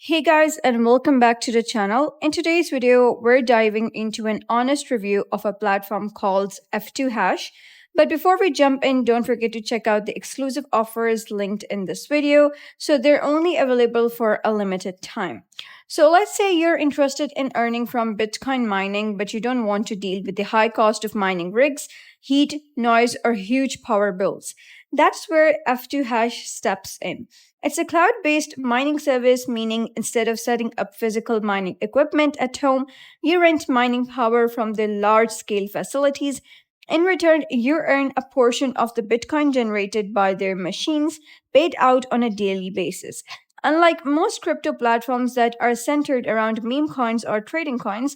Hey guys, and welcome back to the channel. In today's video, we're diving into an honest review of a platform called F2Hash. But before we jump in, don't forget to check out the exclusive offers linked in this video. So they're only available for a limited time. So let's say you're interested in earning from Bitcoin mining, but you don't want to deal with the high cost of mining rigs, heat, noise, or huge power bills. That's where F2Hash steps in. It's a cloud based mining service, meaning instead of setting up physical mining equipment at home, you rent mining power from the large scale facilities. In return, you earn a portion of the Bitcoin generated by their machines, paid out on a daily basis. Unlike most crypto platforms that are centered around meme coins or trading coins,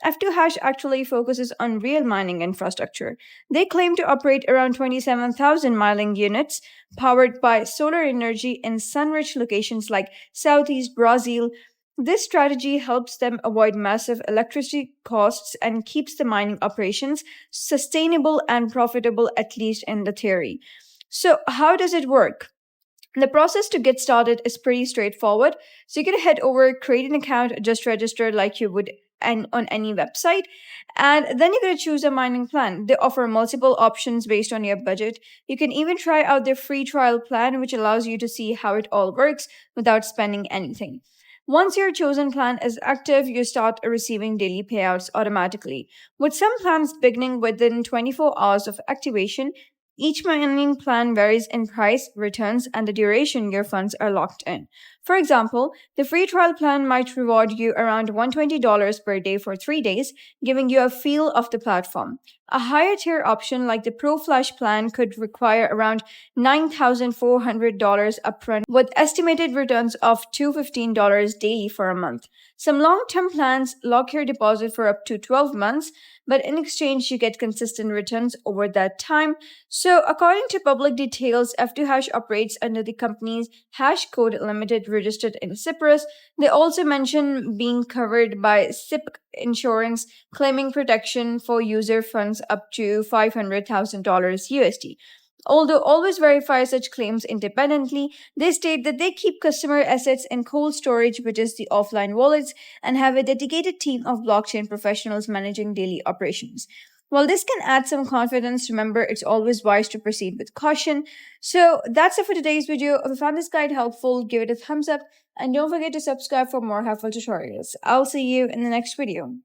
F2Hash actually focuses on real mining infrastructure. They claim to operate around 27,000 mining units powered by solar energy in sun rich locations like Southeast Brazil. This strategy helps them avoid massive electricity costs and keeps the mining operations sustainable and profitable, at least in the theory. So, how does it work? The process to get started is pretty straightforward. So you can head over, create an account, just register like you would on any website, and then you're going to choose a mining plan. They offer multiple options based on your budget. You can even try out their free trial plan, which allows you to see how it all works without spending anything. Once your chosen plan is active, you start receiving daily payouts automatically. With some plans beginning within 24 hours of activation, each mining plan varies in price, returns, and the duration your funds are locked in. For example, the free trial plan might reward you around $120 per day for 3 days, giving you a feel of the platform. A higher tier option like the Pro Flash plan could require around $9,400 upfront with estimated returns of $215 daily for a month. Some long-term plans lock your deposit for up to 12 months, but in exchange you get consistent returns over that time. So, according to public details, F2Hash operates under the company's hash code limited registered in Cyprus. They also mention being covered by SIP insurance, claiming protection for user funds up to $500,000 USD. Although always verify such claims independently, they state that they keep customer assets in cold storage, which is the offline wallets, and have a dedicated team of blockchain professionals managing daily operations. While this can add some confidence, remember it's always wise to proceed with caution. So that's it for today's video. If you found this guide helpful, give it a thumbs up and don't forget to subscribe for more helpful tutorials. I'll see you in the next video.